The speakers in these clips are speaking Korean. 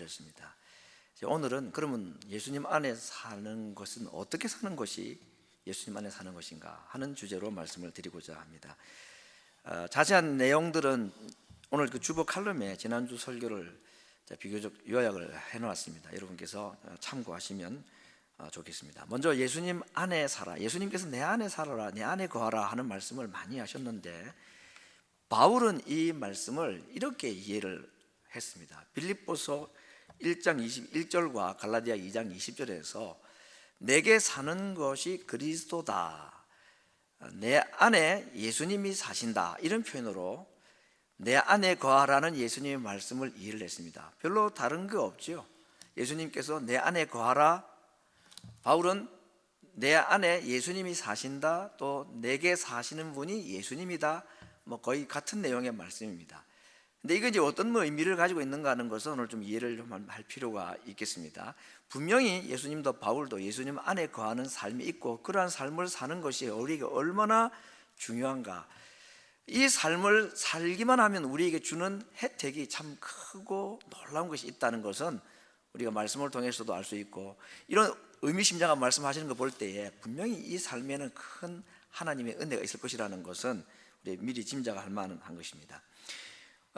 드렸습니다. 오늘은 그러면 예수님 안에 사는 것은 어떻게 사는 것이 예수님 안에 사는 것인가 하는 주제로 말씀을 드리고자 합니다. 자세한 내용들은 오늘 그 주보 칼럼에 지난주 설교를 비교적 요약을 해놓았습니다. 여러분께서 참고하시면 좋겠습니다. 먼저 예수님 안에 살아, 예수님께서 내 안에 살아라, 내 안에 거하라 하는 말씀을 많이 하셨는데, 바울은 이 말씀을 이렇게 이해를 했습니다. 빌립보서 1장 21절과 갈라디아 2장 20절에서 내게 사는 것이 그리스도다, 내 안에 예수님이 사신다, 이런 표현으로 내 안에 거하라는 예수님의 말씀을 이해를 했습니다. 별로 다른 거 없죠. 예수님께서 내 안에 거하라, 바울은 내 안에 예수님이 사신다, 또 내게 사시는 분이 예수님이다, 거의 같은 내용의 말씀입니다. 근데 이게 이제 어떤 의미를 가지고 있는가 하는 것은 오늘 좀 이해를 좀 할 필요가 있겠습니다. 분명히 예수님도 바울도 예수님 안에 거하는 삶이 있고, 그러한 삶을 사는 것이 우리에게 얼마나 중요한가, 이 삶을 살기만 하면 우리에게 주는 혜택이 참 크고 놀라운 것이 있다는 것은 우리가 말씀을 통해서도 알 수 있고, 이런 의미심장한 말씀하시는 거 볼 때에 분명히 이 삶에는 큰 하나님의 은혜가 있을 것이라는 것은 우리 미리 짐작할 만한 것입니다.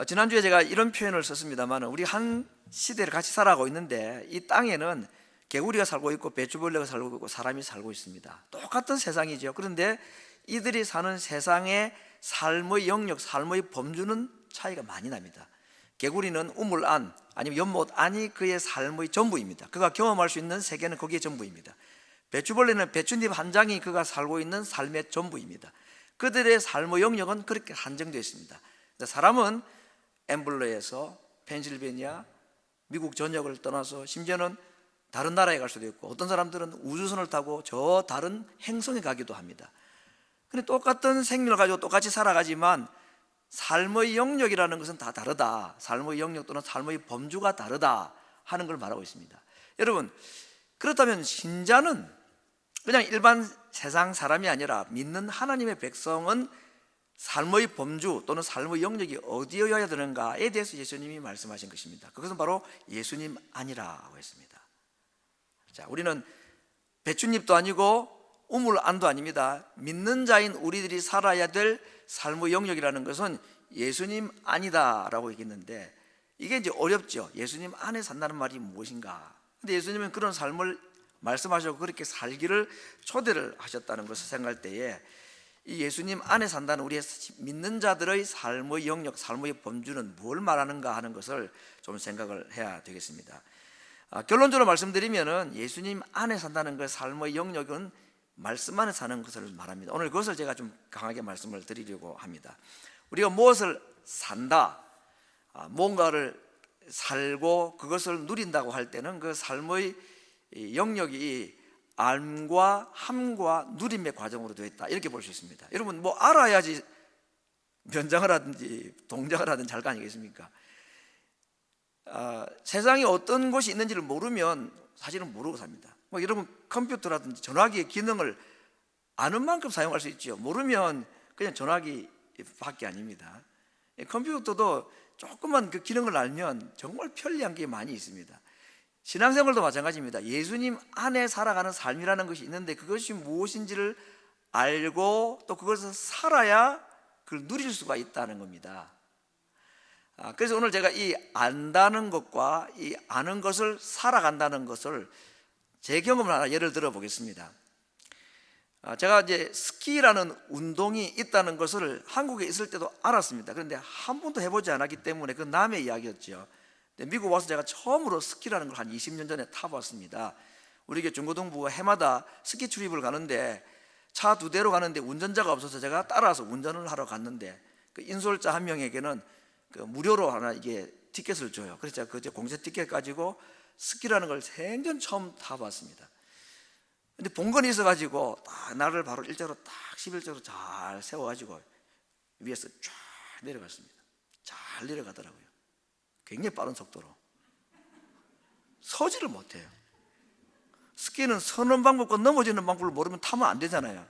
지난주에 제가 이런 표현을 썼습니다만, 우리 한 시대를 같이 살아가고 있는데 이 땅에는 개구리가 살고 있고 배추벌레가 살고 있고 사람이 살고 있습니다. 똑같은 세상이죠. 그런데 이들이 사는 세상의 삶의 영역, 삶의 범주는 차이가 많이 납니다. 개구리는 우물 안, 아니면 연못 안이 그의 삶의 전부입니다. 그가 경험할 수 있는 세계는 거기에 전부입니다. 배추벌레는 배춧잎 한 장이 그가 살고 있는 삶의 전부입니다. 그들의 삶의 영역은 그렇게 한정되어 있습니다. 사람은 앰블러에서 펜실베니아, 미국 전역을 떠나서 심지어는 다른 나라에 갈 수도 있고, 어떤 사람들은 우주선을 타고 저 다른 행성에 가기도 합니다. 근데 똑같은 생명을 가지고 똑같이 살아가지만 삶의 영역이라는 것은 다 다르다, 삶의 영역 또는 삶의 범주가 다르다 하는 걸 말하고 있습니다. 여러분, 그렇다면 신자는 그냥 일반 세상 사람이 아니라 믿는 하나님의 백성은 삶의 범주 또는 삶의 영역이 어디여야 되는가에 대해서 예수님이 말씀하신 것입니다. 그것은 바로 예수님 안이라고 했습니다. 자, 우리는 배춧잎도 아니고 우물 안도 아닙니다. 믿는 자인 우리들이 살아야 될 삶의 영역이라는 것은 예수님 안이다라고 얘기했는데, 이게 이제 어렵죠. 예수님 안에 산다는 말이 무엇인가? 근데 예수님은 그런 삶을 말씀하셨고 그렇게 살기를 초대를 하셨다는 것을 생각할 때에, 이 예수님 안에 산다는 우리의 믿는 자들의 삶의 영역, 삶의 범주는 뭘 말하는가 하는 것을 좀 생각을 해야 되겠습니다. 결론적으로 말씀드리면은 예수님 안에 산다는 그 삶의 영역은 말씀 안에 사는 것을 말합니다. 오늘 그것을 제가 좀 강하게 말씀을 드리려고 합니다. 우리가 무엇을 산다, 뭔가를 살고 그것을 누린다고 할 때는 그 삶의 영역이 알과 함과 누림의 과정으로 되어 있다, 이렇게 볼 수 있습니다. 여러분, 알아야지 면장을 하든지 동작을 하든지 할 거 아니겠습니까? 세상에 어떤 것이 있는지를 모르면 사실은 모르고 삽니다. 여러분, 컴퓨터라든지 전화기의 기능을 아는 만큼 사용할 수 있죠. 모르면 그냥 전화기 밖에 아닙니다. 컴퓨터도 조금만 그 기능을 알면 정말 편리한 게 많이 있습니다. 신앙생활도 마찬가지입니다. 예수님 안에 살아가는 삶이라는 것이 있는데 그것이 무엇인지를 알고 또 그것을 살아야 그걸 누릴 수가 있다는 겁니다. 그래서 오늘 제가 이 안다는 것과 이 아는 것을 살아간다는 것을 제 경험을 하나 예를 들어 보겠습니다. 제가 이제 스키라는 운동이 있다는 것을 한국에 있을 때도 알았습니다. 그런데 한 번도 해보지 않았기 때문에 그 남의 이야기였죠. 미국 와서 제가 처음으로 스키라는 걸 한 20년 전에 타봤습니다. 우리 게 중고등부가 해마다 스키 출입을 가는데 차 2대로 가는데 운전자가 없어서 제가 따라서 운전을 하러 갔는데, 그 인솔자 한 명에게는 그 무료로 하나 이게 티켓을 줘요. 그래서 제가 그 공짜 티켓 가지고 스키라는 걸 생전 처음 타봤습니다. 근데 봉건이 있어가지고 나를 바로 일자로 딱 11자로 잘 세워가지고 위에서 쫙 내려갔습니다. 잘 내려가더라고요. 굉장히 빠른 속도로. 서지를 못해요. 스키는 서는 방법과 넘어지는 방법을 모르면 타면 안 되잖아요.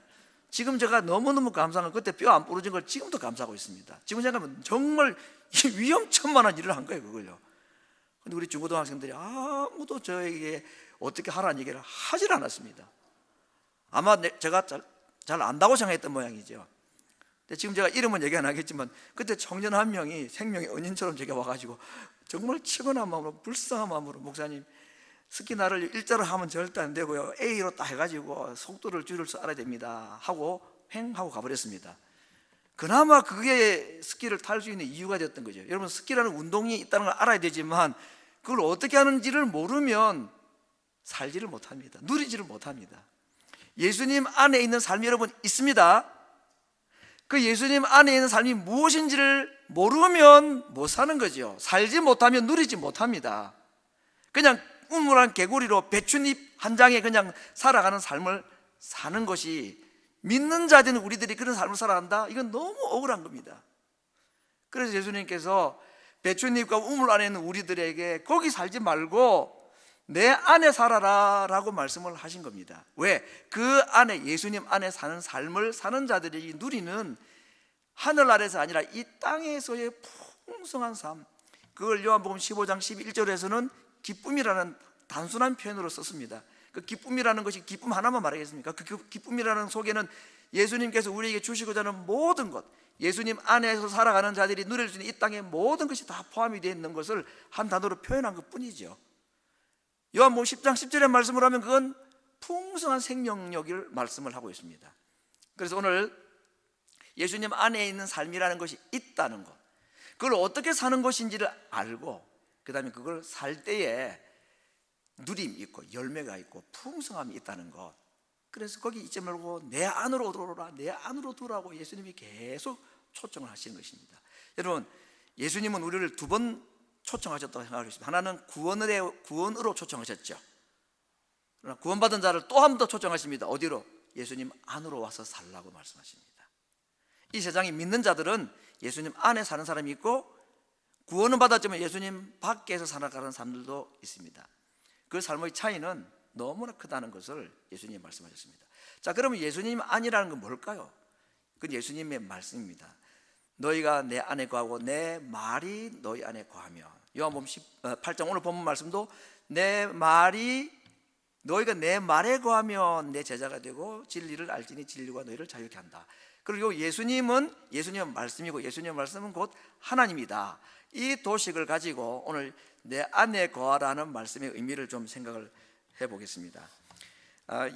지금 제가 너무너무 감사한 건 그때 뼈 안 부러진 걸 지금도 감사하고 있습니다. 지금 생각하면 정말 위험천만한 일을 한 거예요, 그걸요. 근데 우리 중고등학생들이 아무도 저에게 어떻게 하라는 얘기를 하질 않았습니다. 아마 제가 잘 안다고 생각했던 모양이죠. 근데 지금 제가 이름은 얘기 안 하겠지만 그때 청년 한 명이 생명의 은인처럼 제게 와가지고 정말 치근한 마음으로, 불쌍한 마음으로, 목사님 스키 나를 일자로 하면 절대 안 되고요, A로 딱 해가지고 속도를 줄일 줄 알아야 됩니다 하고 횡 하고 가버렸습니다. 그나마 그게 스키를 탈 수 있는 이유가 되었던 거죠. 여러분, 스키라는 운동이 있다는 걸 알아야 되지만 그걸 어떻게 하는지를 모르면 살지를 못합니다. 누리지를 못합니다. 예수님 안에 있는 삶이 여러분 있습니다. 그 예수님 안에 있는 삶이 무엇인지를 모르면 못 사는 거죠. 살지 못하면 누리지 못합니다. 그냥 우물한 개구리로 배춧잎 한 장에 그냥 살아가는 삶을 사는 것이, 믿는 자들은 우리들이 그런 삶을 살아간다? 이건 너무 억울한 겁니다. 그래서 예수님께서 배춧잎과 우물 안에 있는 우리들에게 거기 살지 말고 내 안에 살아라 라고 말씀을 하신 겁니다. 왜? 그 안에, 예수님 안에 사는 삶을 사는 자들이 누리는 하늘 아래서 아니라 이 땅에서의 풍성한 삶, 그걸 요한복음 15장 11절에서는 기쁨이라는 단순한 표현으로 썼습니다. 그 기쁨이라는 것이 기쁨 하나만 말하겠습니까? 그 기쁨이라는 속에는 예수님께서 우리에게 주시고자 하는 모든 것, 예수님 안에서 살아가는 자들이 누릴 수 있는 이 땅의 모든 것이 다 포함이 되어 있는 것을 한 단어로 표현한 것 뿐이죠. 요한복음 10장 10절의 말씀을 하면 그건 풍성한 생명력을 말씀을 하고 있습니다. 그래서 오늘 예수님 안에 있는 삶이라는 것이 있다는 것, 그걸 어떻게 사는 것인지를 알고 그 다음에 그걸 살 때에 누림이 있고 열매가 있고 풍성함이 있다는 것, 그래서 거기 잊지 말고 내 안으로 들어오라, 내 안으로 들어오라고 예수님이 계속 초청을 하시는 것입니다. 여러분, 예수님은 우리를 두 번 초청하셨다고 생각하고 있습니다. 하나는 구원으로 초청하셨죠. 그러나 구원받은 자를 또 한 번 더 초청하십니다. 어디로? 예수님 안으로 와서 살라고 말씀하십니다. 이 세상에 믿는 자들은 예수님 안에 사는 사람이 있고, 구원은 받았지만 예수님 밖에서 살아가는 사람들도 있습니다. 그 삶의 차이는 너무나 크다는 것을 예수님이 말씀하셨습니다. 자, 그러면 예수님 안이라는 건 뭘까요? 그건 예수님의 말씀입니다. 너희가 내 안에 거하고 내 말이 너희 안에 거하며, 요한복음 8장 오늘 본문 말씀도 너희가 내 말에 거하면 내 제자가 되고 진리를 알지니 진리가 너희를 자유케 한다. 그리고 예수님은 말씀이고 예수님의 말씀은 곧 하나님이다. 이 도식을 가지고 오늘 내 안에 거하라는 말씀의 의미를 좀 생각을 해보겠습니다.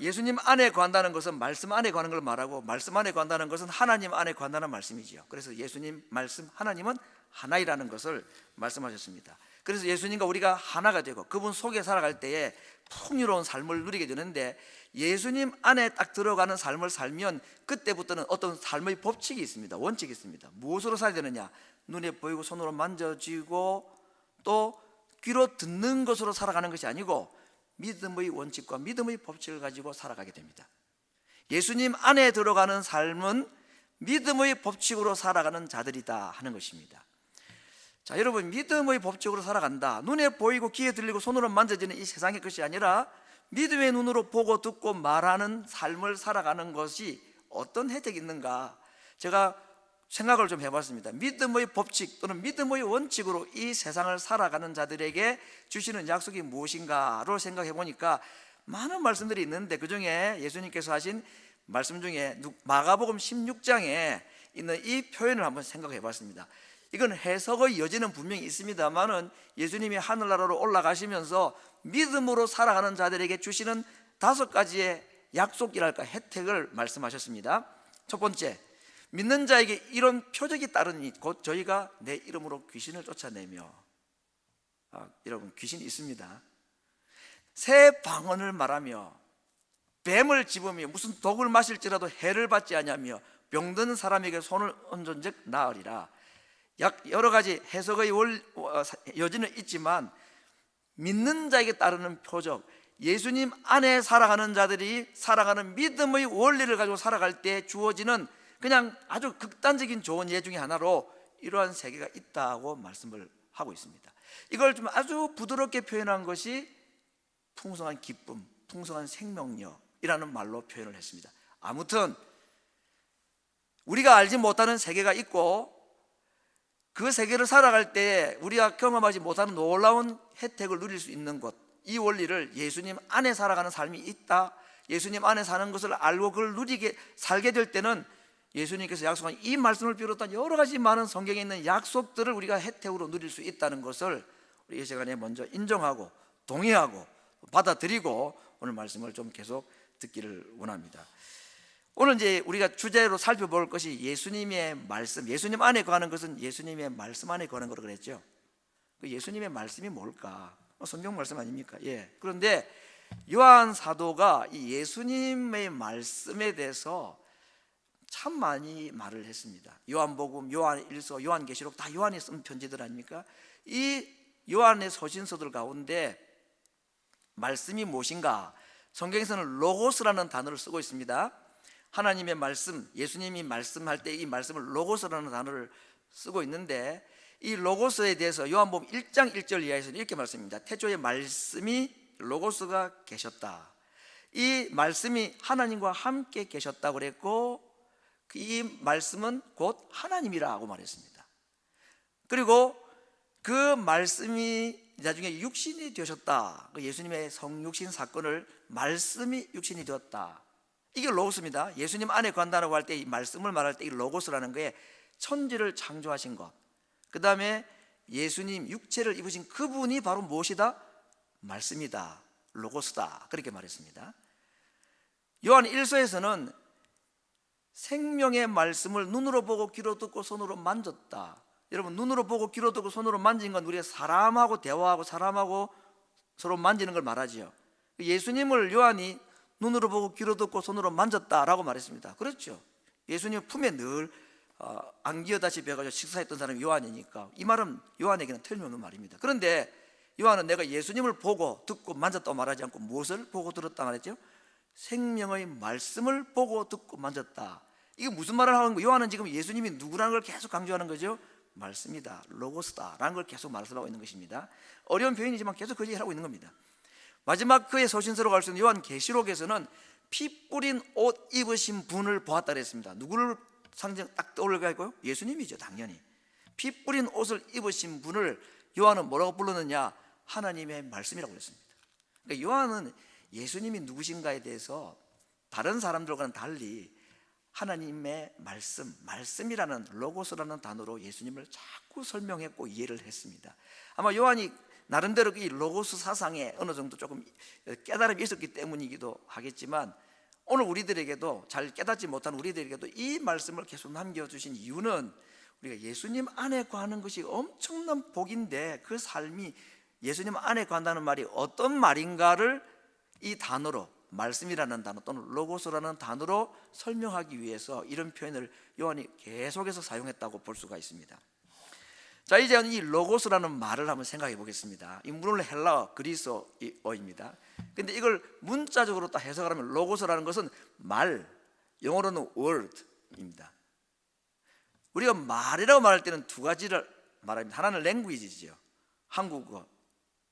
예수님 안에 거한다는 것은 말씀 안에 거하는 걸 말하고, 말씀 안에 거한다는 것은 하나님 안에 거한다는 말씀이지요. 그래서 예수님 말씀, 하나님은 하나이라는 것을 말씀하셨습니다. 그래서 예수님과 우리가 하나가 되고 그분 속에 살아갈 때에 풍요로운 삶을 누리게 되는데, 예수님 안에 딱 들어가는 삶을 살면 그때부터는 어떤 삶의 법칙이 있습니다. 원칙이 있습니다. 무엇으로 살아야 되느냐? 눈에 보이고 손으로 만져지고 또 귀로 듣는 것으로 살아가는 것이 아니고 믿음의 원칙과 믿음의 법칙을 가지고 살아가게 됩니다. 예수님 안에 들어가는 삶은 믿음의 법칙으로 살아가는 자들이다 하는 것입니다. 자, 여러분, 믿음의 법칙으로 살아간다, 눈에 보이고 귀에 들리고 손으로 만져지는 이 세상의 것이 아니라 믿음의 눈으로 보고 듣고 말하는 삶을 살아가는 것이 어떤 혜택이 있는가, 제가 생각을 좀 해봤습니다. 믿음의 법칙 또는 믿음의 원칙으로 이 세상을 살아가는 자들에게 주시는 약속이 무엇인가를 생각해 보니까 많은 말씀들이 있는데, 그 중에 예수님께서 하신 말씀 중에 마가복음 16장에 있는 이 표현을 한번 생각해 봤습니다. 이건 해석의 여지는 분명히 있습니다만은 예수님이 하늘나라로 올라가시면서 믿음으로 살아가는 자들에게 주시는 5가지의 약속이랄까, 혜택을 말씀하셨습니다. 첫 번째, 믿는 자에게 이런 표적이 따르니 곧 저희가 내 이름으로 귀신을 쫓아내며, 여러분, 귀신이 있습니다. 새 방언을 말하며 뱀을 집으며 무슨 독을 마실지라도 해를 받지 아니하며 병든 사람에게 손을 얹은즉 나으리라. 여러 가지 해석의 여지는 있지만 믿는 자에게 따르는 표적, 예수님 안에 살아가는 자들이 살아가는 믿음의 원리를 가지고 살아갈 때 주어지는 그냥 아주 극단적인 좋은 예 중에 하나로 이러한 세계가 있다고 말씀을 하고 있습니다. 이걸 좀 아주 부드럽게 표현한 것이 풍성한 기쁨, 풍성한 생명력이라는 말로 표현을 했습니다. 아무튼 우리가 알지 못하는 세계가 있고 그 세계를 살아갈 때 우리가 경험하지 못하는 놀라운 혜택을 누릴 수 있는 것, 이 원리를 예수님 안에 살아가는 삶이 있다, 예수님 안에 사는 것을 알고 그걸 누리게 살게 될 때는 예수님께서 약속한 이 말씀을 비롯한 여러 가지 많은 성경에 있는 약속들을 우리가 혜택으로 누릴 수 있다는 것을 우리 이 시간에 먼저 인정하고 동의하고 받아들이고 오늘 말씀을 좀 계속 듣기를 원합니다. 오늘 이제 우리가 주제로 살펴볼 것이 예수님의 말씀, 예수님 안에 거하는 것은 예수님의 말씀 안에 거하는 거라고 그랬죠. 그 예수님의 말씀이 뭘까? 성경 말씀 아닙니까? 예. 그런데 요한 사도가 이 예수님의 말씀에 대해서 참 많이 말을 했습니다. 요한복음, 요한일서, 요한계시록 다 요한이 쓴 편지들 아닙니까? 이 요한의 서신서들 가운데 말씀이 무엇인가? 성경에서는 로고스라는 단어를 쓰고 있습니다. 하나님의 말씀, 예수님이 말씀할 때 이 말씀을 로고스라는 단어를 쓰고 있는데, 이 로고스에 대해서 요한복음 1장 1절 이하에서는 이렇게 말씀합니다. 태초에 말씀이 로고스가 계셨다. 이 말씀이 하나님과 함께 계셨다고 그랬고, 이 말씀은 곧 하나님이라고 말했습니다. 그리고 그 말씀이 나중에 육신이 되셨다. 예수님의 성육신 사건을 말씀이 육신이 되었다. 이게 로고스입니다. 예수님 안에 거한다고 할 때 이 말씀을 말할 때 이 로고스라는 거에 천지를 창조하신 것, 그 다음에 예수님 육체를 입으신 그분이 바로 무엇이다? 말씀이다, 로고스다, 그렇게 말했습니다. 요한 1서에서는 생명의 말씀을 눈으로 보고 귀로 듣고 손으로 만졌다. 여러분, 눈으로 보고 귀로 듣고 손으로 만진 건 우리가 사람하고 대화하고 사람하고 서로 만지는 걸 말하지요. 예수님을 요한이 눈으로 보고 귀로 듣고 손으로 만졌다라고 말했습니다. 그렇죠. 예수님 품에 늘 안기어다시피 해가지고 식사했던 사람이 요한이니까 이 말은 요한에게는 틀림없는 말입니다. 그런데 요한은 내가 예수님을 보고 듣고 만졌다고 말하지 않고 무엇을 보고 들었다 말했죠? 생명의 말씀을 보고 듣고 만졌다. 이게 무슨 말을 하는 거예요? 요한은 지금 예수님이 누구라는 걸 계속 강조하는 거죠. 말씀이다, 로고스다 라는 걸 계속 말씀하고 있는 것입니다. 어려운 표현이지만 계속 그 얘기를 하고 있는 겁니다. 마지막 그의 서신서로 갈 수 있는 요한계시록에서는 피 뿌린 옷 입으신 분을 보았다 그랬습니다. 누구를 상징 딱 떠올릴까요? 예수님이죠, 당연히. 피 뿌린 옷을 입으신 분을 요한은 뭐라고 불렀느냐? 하나님의 말씀이라고 그랬습니다. 그러니까 요한은 예수님이 누구신가에 대해서 다른 사람들과는 달리 하나님의 말씀, 말씀이라는 로고스라는 단어로 예수님을 자꾸 설명했고 이해를 했습니다. 아마 요한이 나름대로 이 로고스 사상에 어느 정도 조금 깨달음이 있었기 때문이기도 하겠지만, 오늘 우리들에게도 잘 깨닫지 못한 우리들에게도 이 말씀을 계속 남겨주신 이유는 우리가 예수님 안에 거하는 것이 엄청난 복인데, 그 삶이 예수님 안에 거한다는 말이 어떤 말인가를 이 단어로, 말씀이라는 단어 또는 로고스라는 단어로 설명하기 위해서 이런 표현을 요한이 계속해서 사용했다고 볼 수가 있습니다. 자, 이제 이 로고스라는 말을 한번 생각해 보겠습니다. 이 물론 헬라어, 그리스어입니다. 근데 이걸 문자적으로 딱 해석하면 로고스라는 것은 말, 영어로는 word입니다. 우리가 말이라고 말할 때는 두 가지를 말합니다. 하나는 랭귀지죠. 한국어,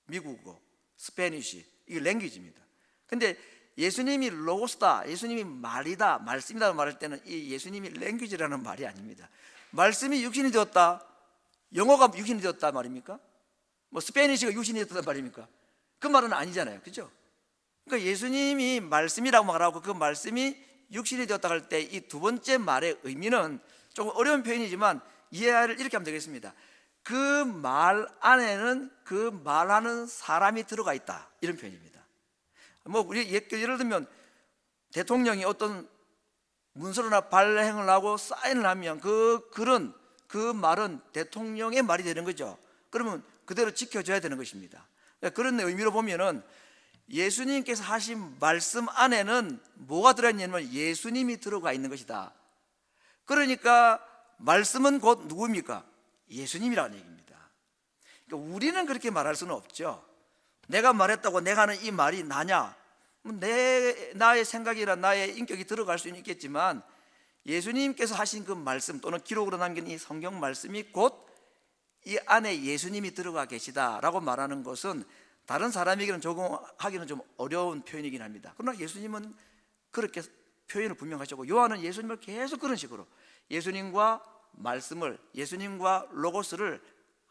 미국어, 스페니쉬, 이게 랭귀지입니다. 근데 예수님이 로고스다, 예수님이 말이다, 말씀이다 말할 때는 이 예수님이 랭귀지라는 말이 아닙니다. 말씀이 육신이 되었다, 영어가 육신이 되었다 말입니까? 뭐 스페니쉬가 육신이 되었다 말입니까? 그 말은 아니잖아요, 그렇죠? 그러니까 예수님이 말씀이라고 말하고 그 말씀이 육신이 되었다 할 때 이 두 번째 말의 의미는 조금 어려운 표현이지만 이해를 이렇게 하면 되겠습니다. 그 말 안에는 그 말하는 사람이 들어가 있다, 이런 표현입니다. 뭐 우리 예를 들면 대통령이 어떤 문서나 발행을 하고 사인을 하면 그 글은, 그 말은 대통령의 말이 되는 거죠. 그러면 그대로 지켜져야 되는 것입니다. 그런 의미로 보면은 예수님께서 하신 말씀 안에는 뭐가 들어있냐면 예수님이 들어가 있는 것이다. 그러니까 말씀은 곧 누구입니까? 예수님이라는 얘기입니다. 그러니까 우리는 그렇게 말할 수는 없죠. 내가 말했다고 내가 하는 이 말이 나냐? 나의 생각이나 나의 인격이 들어갈 수는 있겠지만 예수님께서 하신 그 말씀 또는 기록으로 남긴 이 성경 말씀이 곧 이 안에 예수님이 들어가 계시다라고 말하는 것은 다른 사람에게는 적용하기는 좀 어려운 표현이긴 합니다. 그러나 예수님은 그렇게 표현을 분명하셨고, 요한은 예수님을 계속 그런 식으로 예수님과 말씀을, 예수님과 로고스를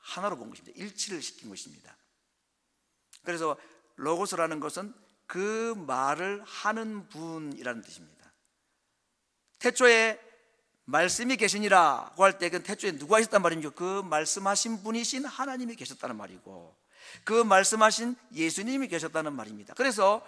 하나로 본 것입니다. 일치를 시킨 것입니다. 그래서 로고스라는 것은 그 말을 하는 분이라는 뜻입니다. 태초에 말씀이 계시니라고 할 때 그 태초에 누가 있었단 말입니까? 그 말씀하신 분이신 하나님이 계셨다는 말이고, 그 말씀하신 예수님이 계셨다는 말입니다. 그래서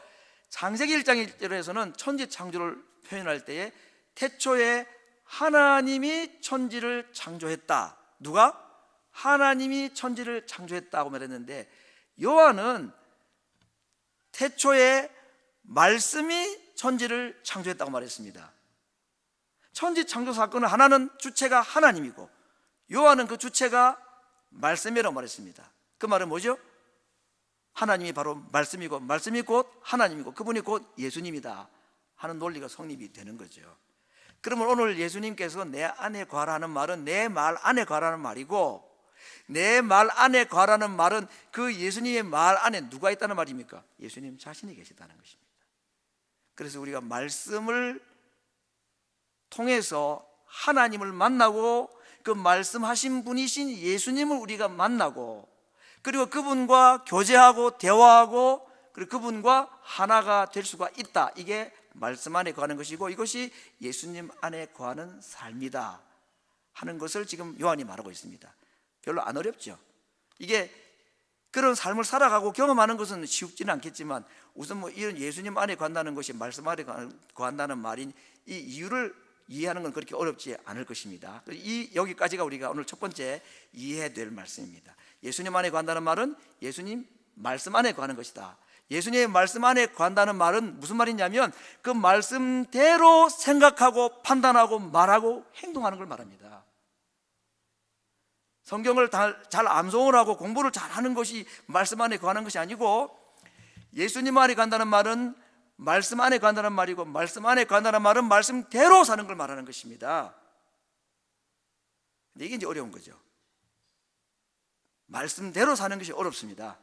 창세기 1장 1절에서는 천지 창조를 표현할 때에 태초에 하나님이 천지를 창조했다. 누가? 하나님이 천지를 창조했다고 말했는데, 요한은 태초에 말씀이 천지를 창조했다고 말했습니다. 천지 창조 사건은 하나는 주체가 하나님이고, 요한은 그 주체가 말씀이라고 말했습니다. 그 말은 뭐죠? 하나님이 바로 말씀이고, 말씀이 곧 하나님이고, 그분이 곧 예수님이다 하는 논리가 성립이 되는 거죠. 그러면 오늘 예수님께서 내 안에 거하라는 말은 내 말 안에 거하라는 말이고, 내 말 안에 거하라는 말은 그 예수님의 말 안에 누가 있다는 말입니까? 예수님 자신이 계시다는 것입니다. 그래서 우리가 말씀을 통해서 하나님을 만나고, 그 말씀하신 분이신 예수님을 우리가 만나고, 그리고 그분과 교제하고 대화하고, 그리고 그분과 하나가 될 수가 있다. 이게 말씀 안에 거하는 것이고, 이것이 예수님 안에 거하는 삶이다 하는 것을 지금 요한이 말하고 있습니다. 별로 안 어렵죠. 이게 그런 삶을 살아가고 경험하는 것은 쉽지는 않겠지만, 우선 뭐 이런 예수님 안에 거한다는 것이 말씀 안에 거한다는 말인 이 이유를 이해하는 건 그렇게 어렵지 않을 것입니다. 여기까지가 우리가 오늘 첫 번째 이해해야 될 말씀입니다. 예수님 안에 거한다는 말은 예수님 말씀 안에 거하는 것이다. 예수님의 말씀 안에 거한다는 말은 무슨 말이냐면, 그 말씀대로 생각하고 판단하고 말하고 행동하는 걸 말합니다. 성경을 잘 암송을 하고 공부를 잘 하는 것이 말씀 안에 거하는 것이 아니고, 예수님 안에 간다는 말은 말씀 안에 간다는 말이고, 말씀 안에 간다는 말은 말씀대로 사는 걸 말하는 것입니다. 근데 이게 이제 어려운 거죠. 말씀대로 사는 것이 어렵습니다.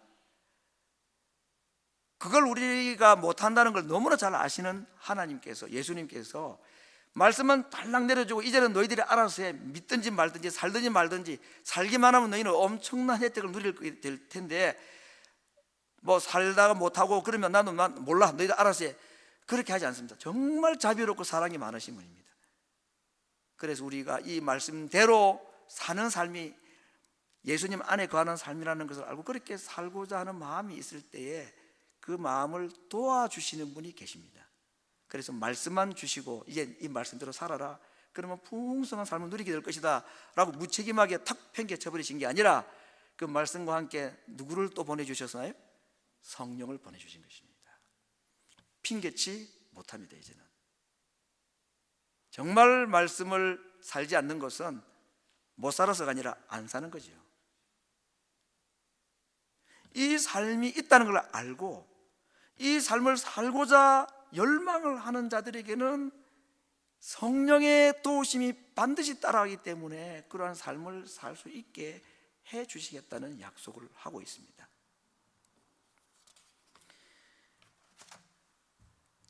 그걸 우리가 못한다는 걸 너무나 잘 아시는 하나님께서, 예수님께서 말씀만 달랑 내려주고, 이제는 너희들이 알아서 해. 믿든지 말든지 살든지 말든지, 살기만 하면 너희는 엄청난 혜택을 누리게 될 텐데, 뭐 살다가 못하고 그러면 난 몰라, 너희들 알아서 해. 그렇게 하지 않습니다. 정말 자비롭고 사랑이 많으신 분입니다. 그래서 우리가 이 말씀대로 사는 삶이 예수님 안에 거하는 삶이라는 것을 알고 그렇게 살고자 하는 마음이 있을 때에 그 마음을 도와주시는 분이 계십니다. 그래서 말씀만 주시고, 이제 이 말씀대로 살아라, 그러면 풍성한 삶을 누리게 될 것이다 라고 무책임하게 탁 팽개쳐버리신 게 아니라, 그 말씀과 함께 누구를 또 보내주셨나요? 성령을 보내주신 것입니다. 핑계치 못합니다. 이제는 정말 말씀을 살지 않는 것은 못 살아서가 아니라 안 사는 거죠. 이 삶이 있다는 걸 알고 이 삶을 살고자 열망을 하는 자들에게는 성령의 도우심이 반드시 따라가기 때문에 그러한 삶을 살 수 있게 해 주시겠다는 약속을 하고 있습니다.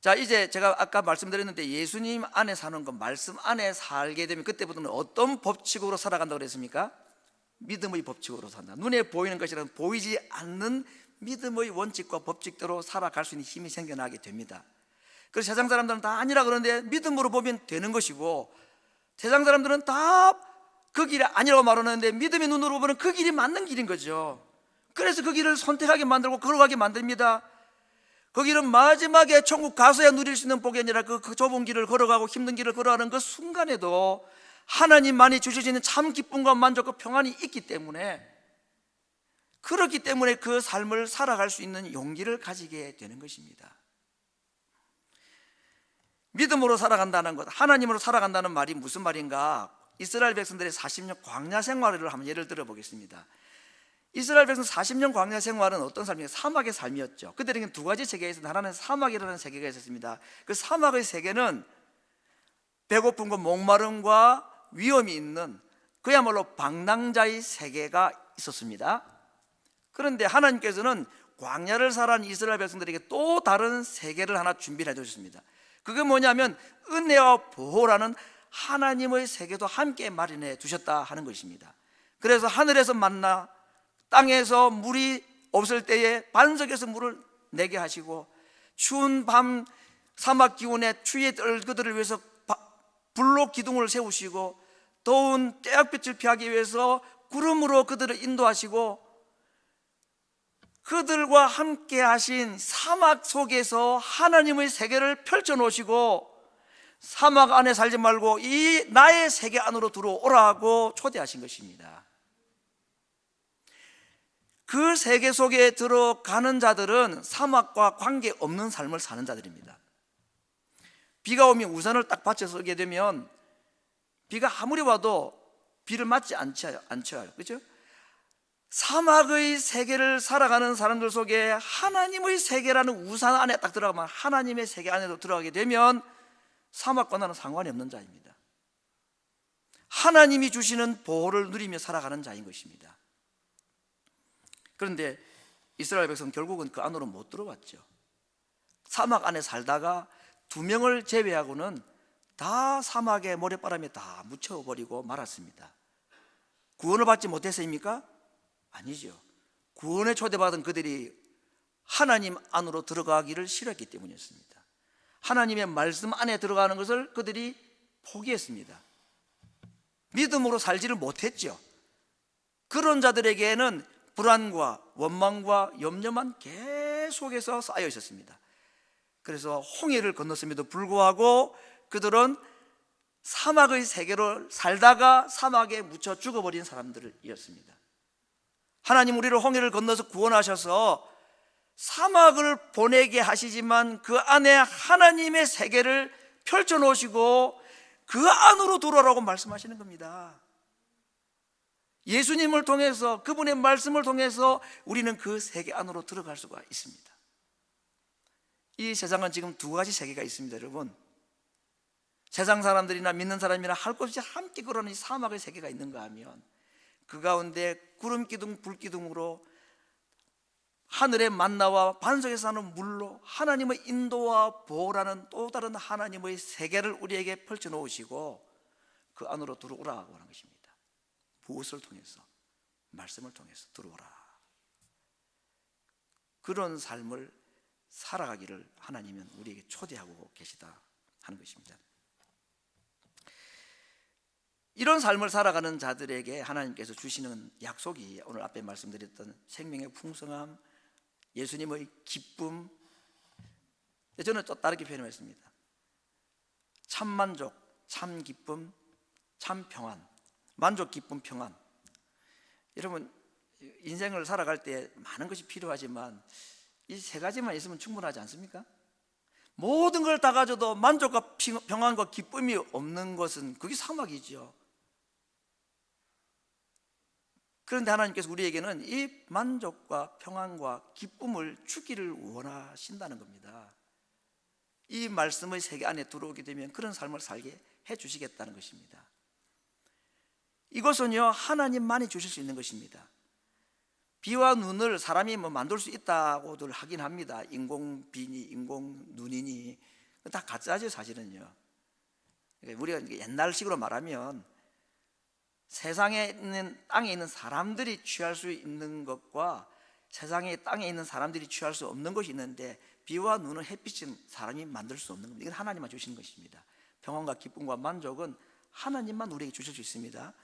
자, 이제 제가 아까 말씀드렸는데, 예수님 안에 사는 것, 말씀 안에 살게 되면 그때부터는 어떤 법칙으로 살아간다고 그랬습니까? 믿음의 법칙으로 산다. 눈에 보이는 것이라는 보이지 않는 믿음의 원칙과 법칙대로 살아갈 수 있는 힘이 생겨나게 됩니다. 그래서 세상 사람들은 다 아니라 그러는데 믿음으로 보면 되는 것이고, 세상 사람들은 다 그 길이 아니라고 말하는데 믿음의 눈으로 보면 그 길이 맞는 길인 거죠. 그래서 그 길을 선택하게 만들고 걸어가게 만듭니다. 그 길은 마지막에 천국 가서야 누릴 수 있는 복이 아니라 그 좁은 길을 걸어가고 힘든 길을 걸어가는 그 순간에도 하나님만이 주실 수 있는 참 기쁨과 만족과 평안이 있기 때문에, 그렇기 때문에 그 삶을 살아갈 수 있는 용기를 가지게 되는 것입니다. 믿음으로 살아간다는 것, 하나님으로 살아간다는 말이 무슨 말인가? 이스라엘 백성들의 40년 광야 생활을 한번 예를 들어 보겠습니다. 이스라엘 백성 40년 광야 생활은 어떤 삶이에요? 사막의 삶이었죠. 그때는 두 가지 세계가 있었는데, 하나는 사막이라는 세계가 있었습니다. 그 사막의 세계는 배고픔과 목마름과 위험이 있는 그야말로 방랑자의 세계가 있었습니다. 그런데 하나님께서는 광야를 살아온 이스라엘 백성들에게 또 다른 세계를 하나 준비해 주셨습니다. 그게 뭐냐면 은혜와 보호라는 하나님의 세계도 함께 마련해 두셨다 하는 것입니다. 그래서 하늘에서 만나, 땅에서 물이 없을 때에 반석에서 물을 내게 하시고, 추운 밤 사막 기온에 추위에 떨 그들을 위해서 불로 기둥을 세우시고, 더운 태양빛을 피하기 위해서 구름으로 그들을 인도하시고, 그들과 함께 하신 사막 속에서 하나님의 세계를 펼쳐 놓으시고, 사막 안에 살지 말고 이 나의 세계 안으로 들어오라고 초대하신 것입니다. 그 세계 속에 들어가는 자들은 사막과 관계없는 삶을 사는 자들입니다. 비가 오면 우산을 딱 받쳐 서게 되면 비가 아무리 와도 비를 맞지 않죠. 그렇죠? 사막의 세계를 살아가는 사람들 속에 하나님의 세계라는 우산 안에 딱 들어가면, 하나님의 세계 안에도 들어가게 되면 사막과 나는 상관이 없는 자입니다. 하나님이 주시는 보호를 누리며 살아가는 자인 것입니다. 그런데 이스라엘 백성 결국은 그 안으로 못 들어왔죠. 사막 안에 살다가 2명을 제외하고는 다 사막의 모래바람에 다 묻혀버리고 말았습니다. 구원을 받지 못했습니까? 아니죠. 구원에 초대받은 그들이 하나님 안으로 들어가기를 싫어했기 때문이었습니다. 하나님의 말씀 안에 들어가는 것을 그들이 포기했습니다. 믿음으로 살지를 못했죠. 그런 자들에게는 불안과 원망과 염려만 계속해서 쌓여 있었습니다. 그래서 홍해를 건넜음에도 불구하고 그들은 사막의 세계로 살다가 사막에 묻혀 죽어버린 사람들이었습니다. 하나님 우리를 홍해를 건너서 구원하셔서 사막을 보내게 하시지만 그 안에 하나님의 세계를 펼쳐 놓으시고 그 안으로 들어오라고 말씀하시는 겁니다. 예수님을 통해서, 그분의 말씀을 통해서 우리는 그 세계 안으로 들어갈 수가 있습니다. 이 세상은 지금 2가지 세계가 있습니다. 여러분, 세상 사람들이나 믿는 사람이나 할 것 없이 함께 걸어오는 이 사막의 세계가 있는가 하면, 그 가운데 구름기둥 불기둥으로 하늘의 만나와 반석에서 사는 물로 하나님의 인도와 보호라는 또 다른 하나님의 세계를 우리에게 펼쳐 놓으시고 그 안으로 들어오라고 하는 것입니다. 무엇을 통해서? 말씀을 통해서 들어오라. 그런 삶을 살아가기를 하나님은 우리에게 초대하고 계시다 하는 것입니다. 이런 삶을 살아가는 자들에게 하나님께서 주시는 약속이 오늘 앞에 말씀드렸던 생명의 풍성함, 예수님의 기쁨, 저는 또 다르게 표현했습니다. 참 만족, 참 기쁨, 참 평안. 만족, 기쁨, 평안. 여러분, 인생을 살아갈 때 많은 것이 필요하지만 이 3가지만 있으면 충분하지 않습니까? 모든 걸 다 가져도 만족과 평안과 기쁨이 없는 것은 그게 사막이죠. 그런데 하나님께서 우리에게는 이 만족과 평안과 기쁨을 주기를 원하신다는 겁니다. 이 말씀의 세계 안에 들어오게 되면 그런 삶을 살게 해주시겠다는 것입니다. 이것은요, 하나님만이 주실 수 있는 것입니다. 비와 눈을 사람이 만들 수 있다고들 하긴 합니다. 인공비니, 인공눈이니 다 가짜죠, 사실은요. 우리가 옛날식으로 말하면 세상에 있는, 땅에 있는 사람들이 취할 수 있는 것과 세상에 땅에 있는 사람들이 취할 수 없는 것이 있는데, 비와 눈은 햇빛은 사람이 만들 수 없는 겁니다. 이건 하나님만 주시는 것입니다. 평안과 기쁨과 만족은 하나님만 우리에게 주실 수 있습니다.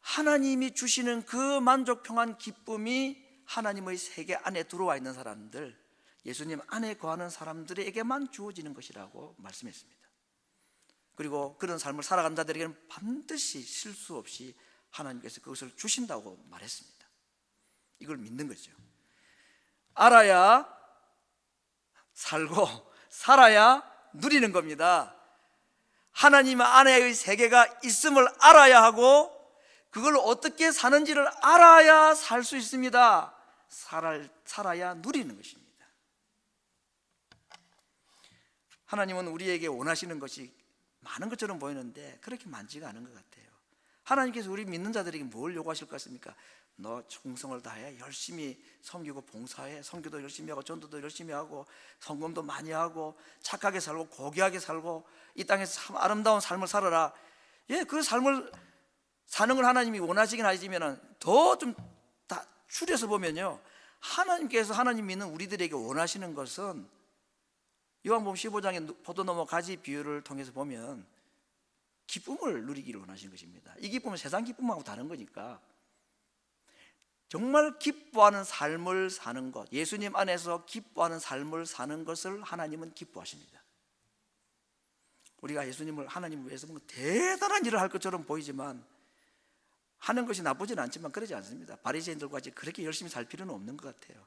하나님이 주시는 그 만족, 평안, 기쁨이 하나님의 세계 안에 들어와 있는 사람들, 예수님 안에 거하는 사람들에게만 주어지는 것이라고 말씀했습니다. 그리고 그런 삶을 살아가는 자들에게는 반드시 실수 없이 하나님께서 그것을 주신다고 말했습니다. 이걸 믿는 거죠. 알아야 살고 살아야 누리는 겁니다. 하나님 안에의 세계가 있음을 알아야 하고 그걸 어떻게 사는지를 알아야 살 수 있습니다. 살아야 누리는 것입니다. 하나님은 우리에게 원하시는 것이 많은 것처럼 보이는데 그렇게 많지가 않은 것 같아요. 하나님께서 우리 믿는 자들에게 뭘 요구하실 것 같습니까? 너 충성을 다해 열심히 섬기고 봉사해, 선교도 열심히 하고 전도도 열심히 하고 성금도 많이 하고 착하게 살고 고귀하게 살고 이 땅에서 참 아름다운 삶을 살아라. 예, 그 삶을 사는 걸 하나님이 원하시긴 하지만 더 좀 다 추려서 보면요, 하나님께서 하나님 믿는 우리들에게 원하시는 것은 요한복음 15장의 포도나무 가지 비유를 통해서 보면 기쁨을 누리기를 원하시는 것입니다. 이 기쁨은 세상 기쁨하고 다른 거니까 정말 기뻐하는 삶을 사는 것, 예수님 안에서 기뻐하는 삶을 사는 것을 하나님은 기뻐하십니다. 우리가 예수님을 하나님을 위해서 뭔가 대단한 일을 할 것처럼 보이지만 하는 것이 나쁘지는 않지만 그러지 않습니다. 바리새인들과 같이 그렇게 열심히 살 필요는 없는 것 같아요.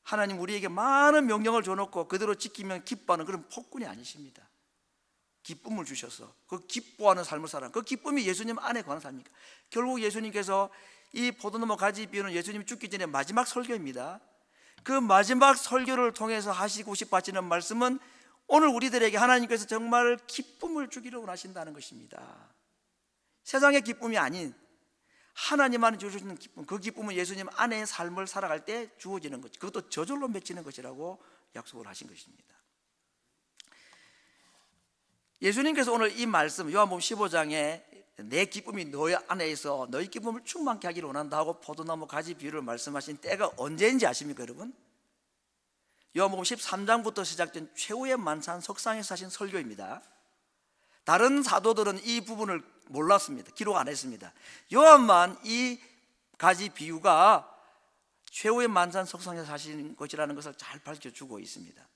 하나님 우리에게 많은 명령을 줘놓고 그대로 지키면 기뻐하는 그런 폭군이 아니십니다. 기쁨을 주셔서 그 기뻐하는 삶을 살아가는 그 기쁨이 예수님 안에 관한 삶입니까? 결국 예수님께서 이 포도나무 가지 비유는 예수님이 죽기 전에 마지막 설교입니다. 그 마지막 설교를 통해서 하시고 싶어 하시는 말씀은 오늘 우리들에게 하나님께서 정말 기쁨을 주기를 원하신다는 것입니다. 세상의 기쁨이 아닌 하나님 안에 주시는 기쁨, 그 기쁨은 예수님 안에 삶을 살아갈 때 주어지는 것, 그것도 저절로 맺히는 것이라고 약속을 하신 것입니다. 예수님께서 오늘 이 말씀 요한복음 15장에 내 기쁨이 너희 안에 있어 너희 기쁨을 충만케 하기를 원한다 하고 포도나무 가지 비유를 말씀하신 때가 언제인지 아십니까 여러분? 요한복음 13장부터 시작된 최후의 만찬 석상에서 하신 설교입니다. 다른 사도들은 이 부분을 몰랐습니다. 기록 안 했습니다. 요한만 이 가지 비유가 최후의 만찬 석상에서 하신 것이라는 것을 잘 밝혀주고 있습니다.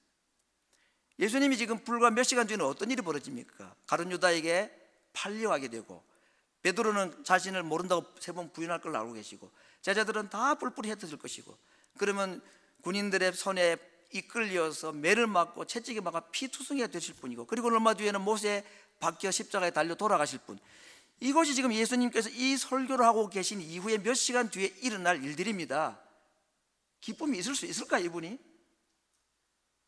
예수님이 지금 불과 몇 시간 뒤에는 어떤 일이 벌어집니까? 가룟 유다에게 팔려가게 되고 베드로는 자신을 모른다고 3번 부인할 걸 알고 계시고 제자들은 다 뿔뿔이 흩어질 것이고 그러면 군인들의 손에 이끌려서 매를 맞고 채찍에 맞아 피투성이가 되실 분이고 그리고 얼마 뒤에는 못에 박혀 십자가에 달려 돌아가실 분, 이것이 지금 예수님께서 이 설교를 하고 계신 이후에 몇 시간 뒤에 일어날 일들입니다. 기쁨이 있을 수 있을까 이분이?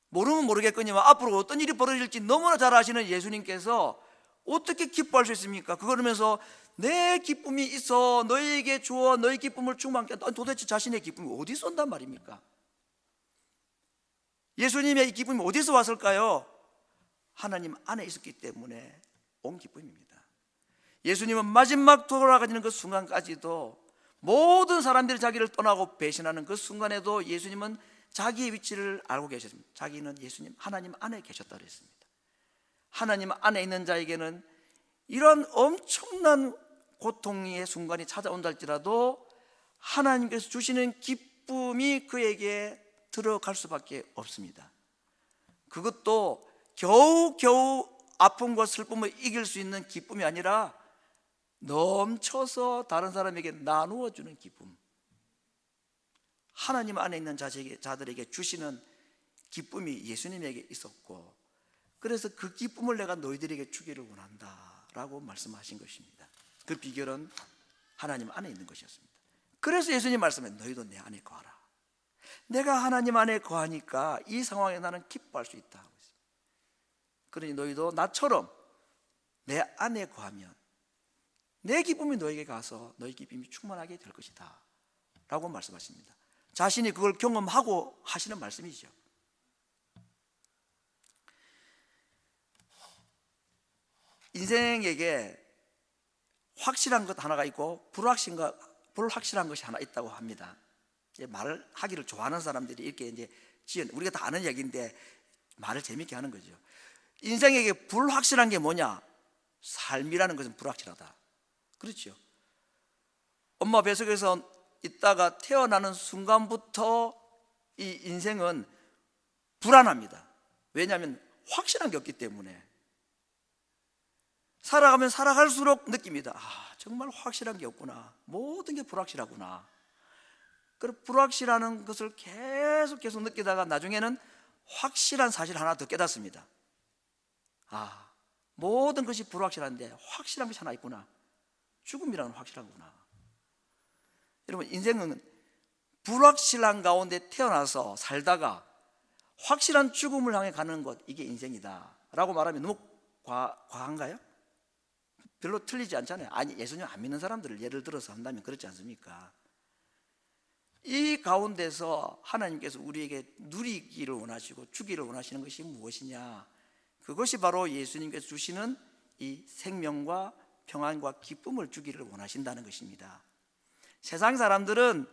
모르면 모르겠거니와 앞으로 어떤 일이 벌어질지 너무나 잘 아시는 예수님께서 어떻게 기뻐할 수 있습니까? 그러면서 내 기쁨이 있어 너희에게 주어 너희 기쁨을 충만케, 도대체 자신의 기쁨이 어디서 온단 말입니까? 예수님의 이 기쁨이 어디서 왔을까요? 하나님 안에 있었기 때문에 온 기쁨입니다. 예수님은 마지막 돌아가시는 그 순간까지도 모든 사람들이 자기를 떠나고 배신하는 그 순간에도 예수님은 자기의 위치를 알고 계셨습니다. 자기는 예수님 하나님 안에 계셨다고 했습니다. 하나님 안에 있는 자에게는 이런 엄청난 고통의 순간이 찾아온다 할지라도 하나님께서 주시는 기쁨이 그에게 들어갈 수밖에 없습니다. 그것도 겨우겨우 아픔과 슬픔을 이길 수 있는 기쁨이 아니라 넘쳐서 다른 사람에게 나누어 주는 기쁨, 하나님 안에 있는 자들에게 주시는 기쁨이 예수님에게 있었고 그래서 그 기쁨을 내가 너희들에게 주기를 원한다 라고 말씀하신 것입니다. 그 비결은 하나님 안에 있는 것이었습니다. 그래서 예수님 말씀에 너희도 내 안에 거하라. 내가 하나님 안에 거하니까 이 상황에 나는 기뻐할 수 있다. 그러니 너희도 나처럼 내 안에 거하면 내 기쁨이 너에게 가서 너희 기쁨이 충만하게 될 것이다 라고 말씀하십니다. 자신이 그걸 경험하고 하시는 말씀이죠. 인생에게 확실한 것 하나가 있고 불확실한 것이 하나 있다고 합니다. 말을 하기를 좋아하는 사람들이 이렇게 이제 우리가 다 아는 얘기인데 말을 재밌게 하는 거죠. 인생에게 불확실한 게 뭐냐? 삶이라는 것은 불확실하다. 그렇죠. 엄마 뱃속에서 있다가 태어나는 순간부터 이 인생은 불안합니다. 왜냐하면 확실한 게 없기 때문에. 살아가면 살아갈수록 느낍니다. 정말 확실한 게 없구나. 모든 게 불확실하구나. 그리고 불확실한 것을 계속 느끼다가 나중에는 확실한 사실 하나 더 깨닫습니다. 모든 것이 불확실한데 확실한 것이 하나 있구나. 죽음이라는 확실하구나. 여러분, 인생은 불확실한 가운데 태어나서 살다가 확실한 죽음을 향해 가는 것, 이게 인생이다 라고 말하면 너무 과한가요? 별로 틀리지 않잖아요. 아니, 예수님 안 믿는 사람들을 예를 들어서 한다면 그렇지 않습니까? 이 가운데서 하나님께서 우리에게 누리기를 원하시고 주기를 원하시는 것이 무엇이냐? 그것이 바로 예수님께서 주시는 이 생명과 평안과 기쁨을 주기를 원하신다는 것입니다. 세상 사람들은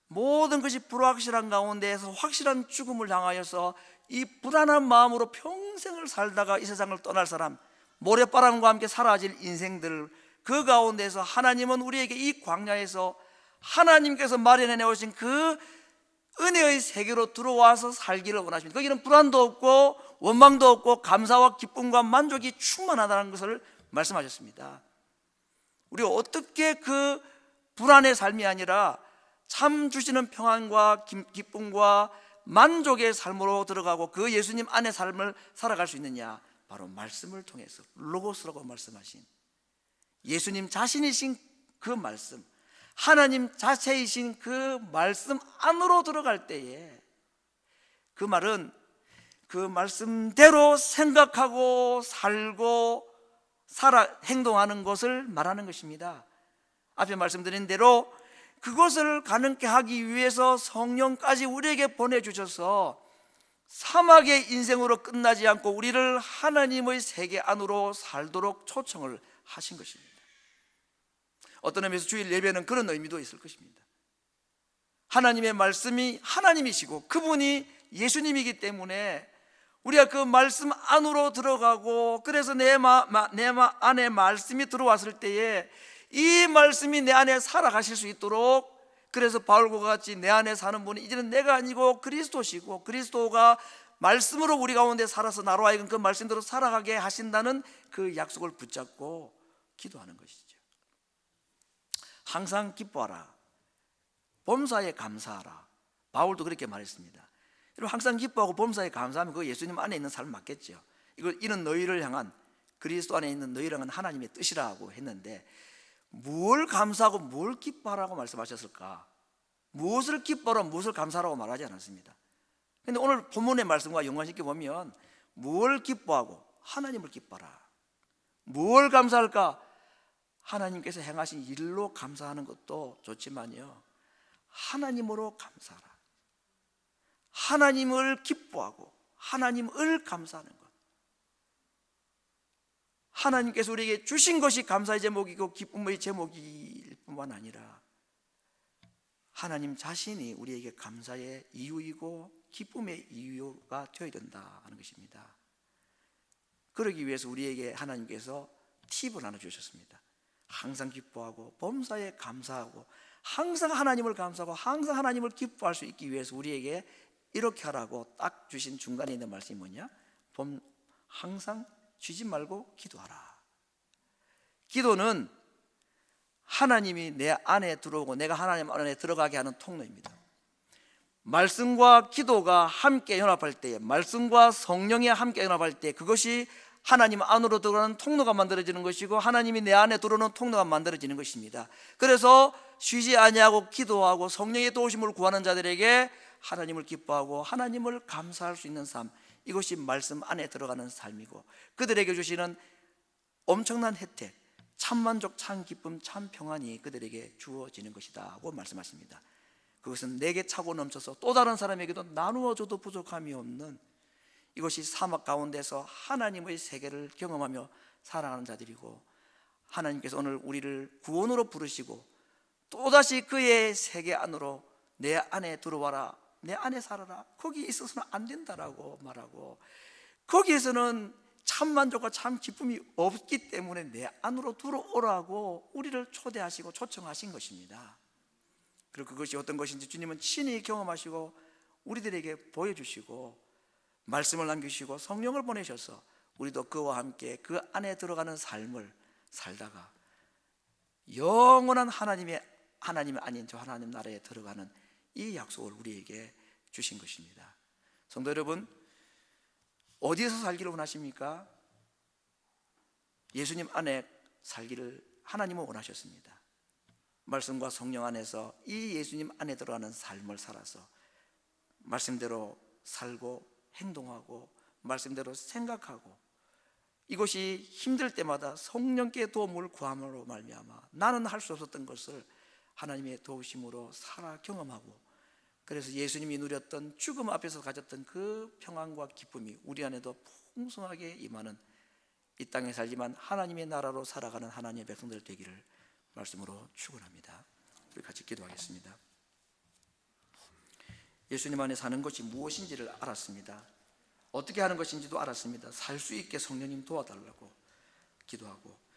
모든 것이 불확실한 가운데에서 확실한 죽음을 향하여서 이 불안한 마음으로 평생을 살다가 이 세상을 떠날 사람, 모래바람과 함께 사라질 인생들, 그 가운데서 하나님은 우리에게 이 광야에서 하나님께서 마련해 내오신 그 은혜의 세계로 들어와서 살기를 원하십니다. 거기는 불안도 없고 원망도 없고 감사와 기쁨과 만족이 충만하다는 것을 말씀하셨습니다. 우리가 어떻게 그 불안의 삶이 아니라 참 주시는 평안과 기쁨과 만족의 삶으로 들어가고 그 예수님 안의 삶을 살아갈 수 있느냐? 바로 말씀을 통해서, 로고스라고 말씀하신 예수님 자신이신 그 말씀, 하나님 자체이신 그 말씀 안으로 들어갈 때에, 그 말은 그 말씀대로 생각하고 살고 행동하는 것을 말하는 것입니다. 앞에 말씀드린 대로 그것을 가능케 하기 위해서 성령까지 우리에게 보내주셔서 사막의 인생으로 끝나지 않고 우리를 하나님의 세계 안으로 살도록 초청을 하신 것입니다. 어떤 의미에서 주일 예배는 그런 의미도 있을 것입니다. 하나님의 말씀이 하나님이시고 그분이 예수님이기 때문에 우리가 그 말씀 안으로 들어가고, 그래서 내 안에 말씀이 들어왔을 때에 이 말씀이 내 안에 살아가실 수 있도록, 그래서 바울과 같이 내 안에 사는 분이 이제는 내가 아니고 그리스도시고 그리스도가 말씀으로 우리 가운데 살아서 나로 하여금 그 말씀대로 살아가게 하신다는 그 약속을 붙잡고 기도하는 것이죠. 항상 기뻐하라, 범사에 감사하라. 바울도 그렇게 말했습니다. 여러분, 항상 기뻐하고 범사에 감사하면 그거 예수님 안에 있는 삶 맞겠죠. 이는 너희를 향한, 그리스도 안에 있는 너희를 향한 하나님의 뜻이라고 했는데, 뭘 감사하고 뭘 기뻐하라고 말씀하셨을까? 무엇을 기뻐하라, 무엇을 감사하라고 말하지 않았습니다. 그런데 오늘 본문의 말씀과 연관시켜 보면 뭘 기뻐하고 하나님을 기뻐하라, 뭘 감사할까? 하나님께서 행하신 일로 감사하는 것도 좋지만요, 하나님으로 감사하라. 하나님을 기뻐하고 하나님을 감사하는 것, 하나님께서 우리에게 주신 것이 감사의 제목이고 기쁨의 제목일 뿐만 아니라 하나님 자신이 우리에게 감사의 이유이고 기쁨의 이유가 되어야 된다 하는 것입니다. 그러기 위해서 우리에게 하나님께서 팁을 하나 주셨습니다. 항상 기뻐하고 범사에 감사하고 항상 하나님을 감사하고 항상 하나님을 기뻐할 수 있기 위해서 우리에게 이렇게 하라고 딱 주신 중간에 있는 말씀이 뭐냐? 항상 쉬지 말고 기도하라. 기도는 하나님이 내 안에 들어오고 내가 하나님 안에 들어가게 하는 통로입니다. 말씀과 기도가 함께 연합할 때, 말씀과 성령이 함께 연합할 때 그것이 하나님 안으로 들어가는 통로가 만들어지는 것이고 하나님이 내 안에 들어오는 통로가 만들어지는 것입니다. 그래서 쉬지 아니하고 기도하고 성령의 도우심을 구하는 자들에게 하나님을 기뻐하고 하나님을 감사할 수 있는 삶, 이것이 말씀 안에 들어가는 삶이고 그들에게 주시는 엄청난 혜택, 참 만족, 참 기쁨, 참 평안이 그들에게 주어지는 것이다 하고 말씀하십니다. 그것은 내게 차고 넘쳐서 또 다른 사람에게도 나누어줘도 부족함이 없는, 이것이 사막 가운데서 하나님의 세계를 경험하며 살아가는 자들이고, 하나님께서 오늘 우리를 구원으로 부르시고 또다시 그의 세계 안으로 내 안에 들어와라, 내 안에 살아라, 거기 있어서는 안 된다라고 말하고, 거기에서는 참 만족과 참 기쁨이 없기 때문에 내 안으로 들어오라고 우리를 초대하시고 초청하신 것입니다. 그리고 그것이 어떤 것인지 주님은 친히 경험하시고 우리들에게 보여주시고 말씀을 남기시고 성령을 보내셔서 우리도 그와 함께 그 안에 들어가는 삶을 살다가 영원한 하나님 아닌 저 하나님 나라에 들어가는 이 약속을 우리에게 주신 것입니다. 성도 여러분, 어디에서 살기를 원하십니까? 예수님 안에 살기를 하나님은 원하셨습니다. 말씀과 성령 안에서 이 예수님 안에 들어가는 삶을 살아서 말씀대로 살고 행동하고 말씀대로 생각하고, 이것이 힘들 때마다 성령께 도움을 구함으로 말미암아 나는 할 수 없었던 것을 하나님의 도우심으로 살아 경험하고, 그래서 예수님이 누렸던 죽음 앞에서 가졌던 그 평안과 기쁨이 우리 안에도 풍성하게 임하는 이 땅에 살지만 하나님의 나라로 살아가는 하나님의 백성들 되기를 말씀으로 축원합니다. 우리 같이 기도하겠습니다. 예수님 안에 사는 것이 무엇인지를 알았습니다. 어떻게 하는 것인지도 알았습니다. 살 수 있게 성령님 도와달라고 기도하고,